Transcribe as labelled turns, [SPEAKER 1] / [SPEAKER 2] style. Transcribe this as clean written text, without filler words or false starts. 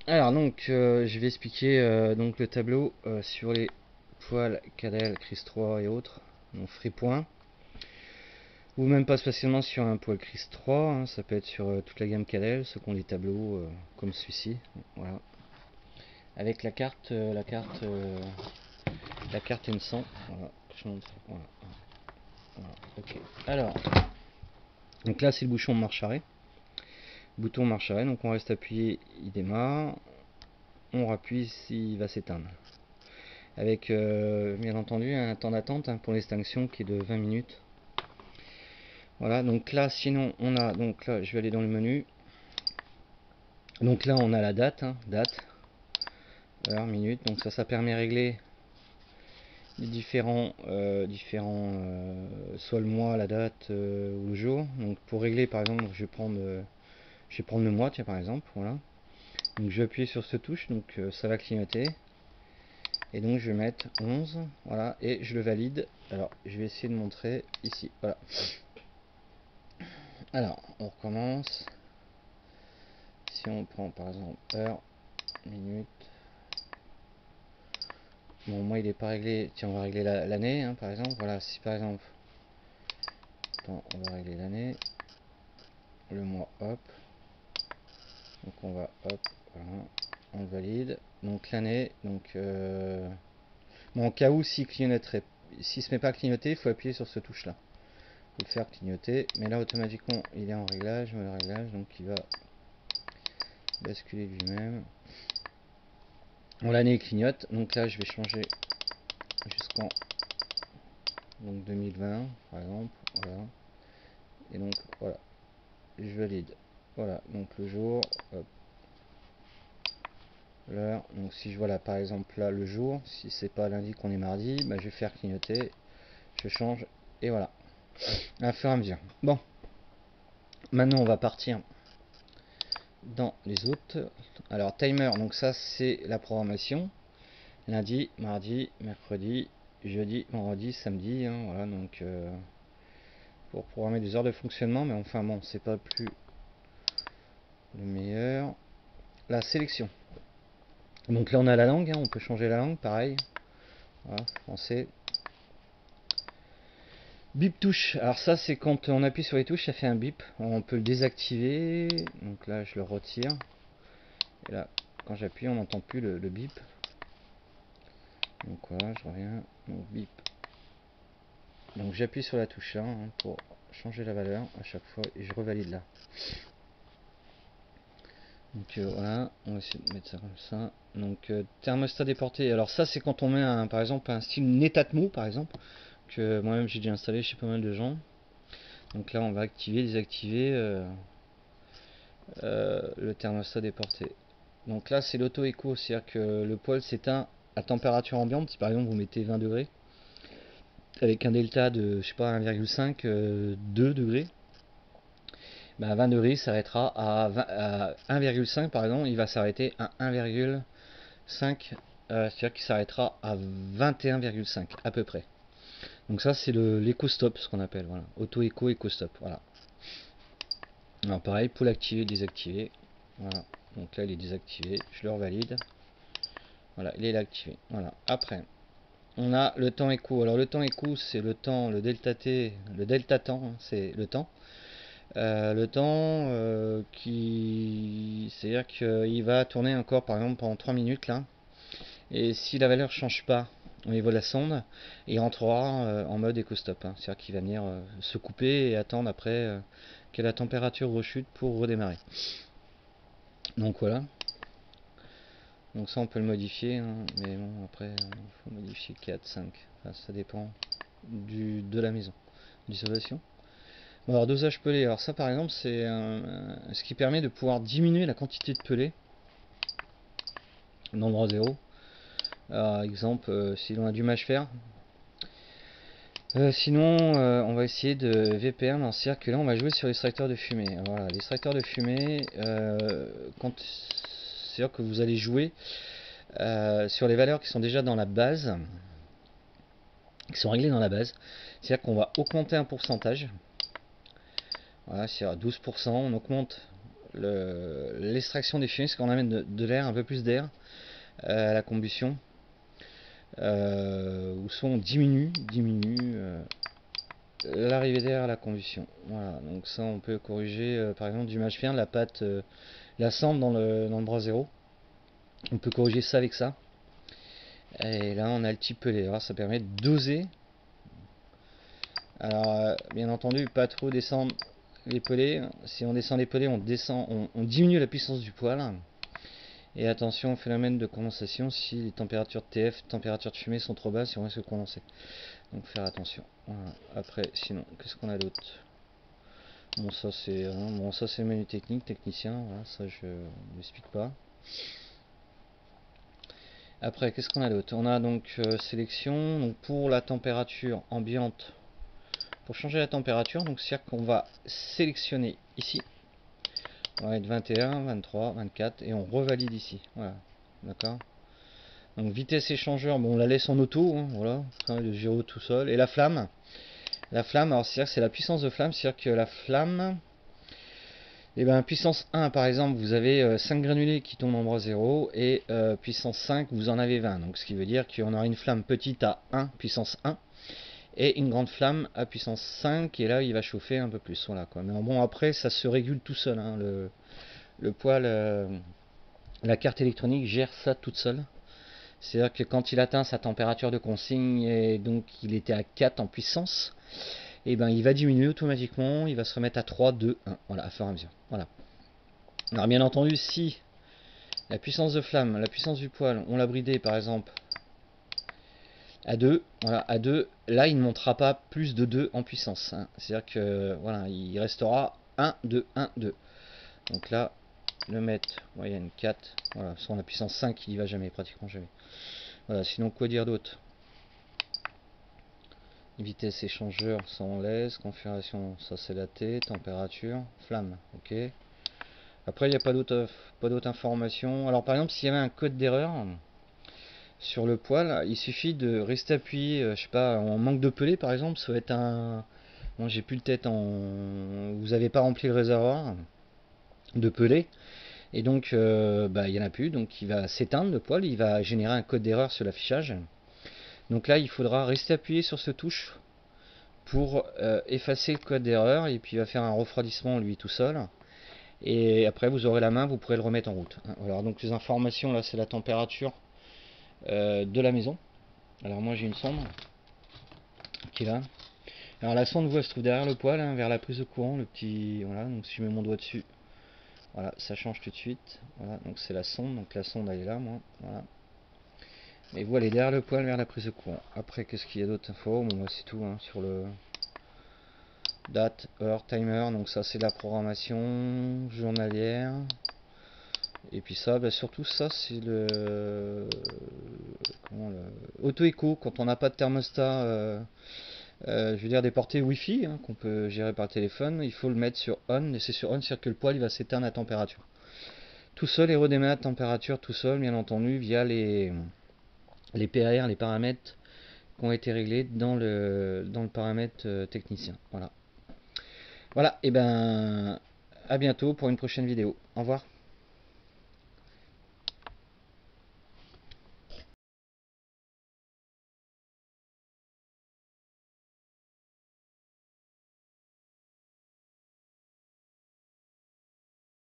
[SPEAKER 1] Alors donc je vais expliquer donc le tableau sur les poils Cadel, Cris 3 et autres, donc Freepoint, ou même pas spécialement sur un poil Cris 3, hein, ça peut être sur toute la gamme Cadel, ceux qui ont des tableaux comme celui-ci, voilà, avec la carte M100, voilà, je montre, voilà, voilà, ok. Alors, donc là c'est le bouchon de marche arrêt, bouton marche arrêt, donc on reste appuyé, il démarre, on rappuie s'il va s'éteindre. Avec bien entendu un temps d'attente hein, pour l'extinction qui est de 20 minutes. Voilà, donc là sinon on a, donc là je vais aller dans le menu. Donc là on a la date, hein, date, heure, minute, donc ça permet de régler les soit le mois, la date ou le jour. Donc pour régler par exemple je vais prendre le mois, tiens par exemple, voilà. Donc je vais appuyer sur cette touche, donc ça va clignoter. Et donc je vais mettre 11, voilà, et je le valide. Alors je vais essayer de montrer ici, voilà. Alors on recommence. Si on prend par exemple heure, minute. Bon moi il est pas réglé. Tiens on va régler l'année hein, par exemple. Voilà si par exemple. Attends, on va régler l'année. Le mois hop. Donc on va hop. Voilà. On le valide. Donc l'année. Donc bon, en cas où s'il clignoterait. S'il se met pas à clignoter, il faut appuyer sur cette touche là. Il faut le faire clignoter. Mais là automatiquement il est en réglage. Le réglage. Donc il va basculer lui-même. Bon l'année clignote. Donc là je vais changer jusqu'en donc 2020 par exemple, voilà, et donc voilà, je valide, voilà, donc le jour, l'heure, donc si je vois là par exemple là le jour, si c'est pas lundi qu'on est mardi, bah, je vais faire clignoter, je change, et voilà, à fur et à mesure. Bon, maintenant on va partir dans les autres. Alors timer, donc ça c'est la programmation, lundi, mardi, mercredi, jeudi, vendredi, samedi, hein, voilà, donc pour programmer des heures de fonctionnement, mais enfin bon, c'est pas plus le meilleur. La sélection. Donc là on a la langue, hein, on peut changer la langue, pareil. Voilà, français. Bip touche. Alors ça c'est quand on appuie sur les touches, ça fait un bip. On peut le désactiver. Donc là je le retire. Et là quand j'appuie on n'entend plus le bip. Donc voilà, je reviens. Donc bip. Donc j'appuie sur la touche là hein, pour changer la valeur à chaque fois et je revalide là. Donc voilà, on va essayer de mettre ça comme ça. Donc thermostat déporté. Alors ça c'est quand on met un, par exemple un style Netatmo par exemple, que moi-même j'ai déjà installé chez pas mal de gens. Donc là on va activer, désactiver le thermostat déporté. Donc là c'est l'auto-écho, c'est-à-dire que le poêle s'éteint à température ambiante. Si par exemple vous mettez 20 degrés, avec un delta de je sais pas 1,5, 2 degrés, bah 20 degrés s'arrêtera à 1,5 par exemple, il va s'arrêter à 1,5, c'est-à-dire qu'il s'arrêtera à 21,5 à peu près. Donc ça c'est l'éco-stop, ce qu'on appelle, voilà, auto-écho, éco-stop, voilà. Alors pareil, pour l'activer, désactiver, voilà, donc là il est désactivé, je le revalide, voilà, il est activé, voilà. Après, on a le temps écho, alors le temps écho c'est le temps, le delta T, le delta temps, hein, c'est le temps qui, c'est-à-dire qu'il va tourner encore par exemple pendant 3 minutes là, et si la valeur change pas au niveau de la sonde, il rentrera en mode éco-stop, hein. C'est-à-dire qu'il va venir se couper et attendre après que la température rechute pour redémarrer. Donc voilà, donc ça on peut le modifier, hein, mais bon après il faut modifier 4, 5, enfin, ça dépend de la maison d'isolation. Bon, alors dosage pelé, alors ça par exemple c'est ce qui permet de pouvoir diminuer la quantité de pelé dans l'endroit 0. Par exemple si l'on a du mâche fer, sinon on va essayer de VPN en circulant, on va jouer sur l'extracteur de fumée. Voilà, l'extracteur de fumée, c'est-à-dire que vous allez jouer sur les valeurs qui sont déjà dans la base, qui sont réglées dans la base. C'est-à-dire qu'on va augmenter un pourcentage. Voilà, c'est à 12%, on augmente l'extraction des fumées, c'est qu'on amène de l'air, un peu plus d'air à la combustion, ou soit on diminue l'arrivée d'air à la combustion. Voilà, donc ça on peut corriger par exemple du mâche ferme, la pâte, la cendre dans le bras zéro. On peut corriger ça avec ça. Et là on a le petit pelé, alors ça permet de doser. Alors bien entendu pas trop descendre les pelés. Si on descend les pelés, on diminue la puissance du poêle. Et attention au phénomène de condensation, si les températures TF, températures de fumée sont trop basses, on risque de condenser. Donc faire attention. Voilà. Après, sinon, qu'est-ce qu'on a d'autre? Bon ça c'est le menu technique, technicien, voilà, ça je n'explique pas. Après, qu'est-ce qu'on a d'autre? On a donc sélection, donc pour la température ambiante, pour changer la température, donc c'est-à-dire qu'on va sélectionner ici, on va être 21, 23, 24 et on revalide ici, voilà, d'accord. Donc vitesse échangeur, bon, on la laisse en auto, hein, voilà, le gyro tout seul. Et la flamme, alors c'est la puissance de flamme, c'est-à-dire que la flamme, et ben puissance 1 par exemple, vous avez 5 granulés qui tombent en bras 0 et puissance 5 vous en avez 20. Donc ce qui veut dire qu'on aura une flamme petite à 1, puissance 1, et une grande flamme à puissance 5, et là il va chauffer un peu plus. Voilà quoi. Mais bon, après ça se régule tout seul, hein, le poêle, la carte électronique gère ça toute seule. C'est-à-dire que quand il atteint sa température de consigne, et donc il était à 4 en puissance, et ben il va diminuer automatiquement, il va se remettre à 3, 2, 1, voilà, à fur et à mesure. Voilà. Alors bien entendu, si la puissance de flamme, la puissance du poêle, on l'a bridé par exemple à 2, voilà, à 2, là il ne montera pas plus de 2 en puissance. Hein. C'est-à-dire que voilà, il restera 1, 2, 1, 2. Donc là, le mettre moyenne 4, voilà, sans la puissance 5, il y va jamais, pratiquement jamais. Voilà, sinon quoi dire d'autre? Vitesse échangeur, ça on laisse. Configuration, ça c'est la T. Température, flamme, ok. Après il n'y a pas d'autres informations. Alors par exemple s'il y avait un code d'erreur sur le poêle, il suffit de rester appuyé, je sais pas, en manque de pelé par exemple, ça va être un... Bon, j'ai plus le tête en... Vous n'avez pas rempli le réservoir de pelé. Et donc il n'y en a plus, donc il va s'éteindre le poêle, il va générer un code d'erreur sur l'affichage. Donc là il faudra rester appuyé sur cette touche pour effacer le code d'erreur, et puis il va faire un refroidissement lui tout seul, et après vous aurez la main, vous pourrez le remettre en route. Alors donc les informations là, c'est la température de la maison. Alors moi j'ai une sonde qui est là. Alors la sonde, elle se trouve derrière le poêle, hein, vers la prise de courant, le petit, voilà. Donc si je mets mon doigt dessus, voilà, ça change tout de suite. Voilà, donc c'est la sonde, donc la sonde elle est là, moi, voilà. Et vous, elle est derrière le poêle vers la prise de courant. Après, qu'est-ce qu'il y a d'autre info? Bon, c'est tout, hein, sur le date, heure, timer. Donc ça, c'est la programmation journalière. Et puis ça, bah, surtout ça, c'est le auto-écho. Quand on n'a pas de thermostat, je veux dire des portées Wi-Fi, hein, qu'on peut gérer par téléphone, il faut le mettre sur on. Et c'est sur on, c'est-à-dire que le poêle il va s'éteindre à température tout seul et redémarrer à température tout seul, bien entendu, via les PR, les paramètres qui ont été réglés dans le paramètre technicien. Voilà. Voilà, et ben à bientôt pour une prochaine vidéo. Au revoir.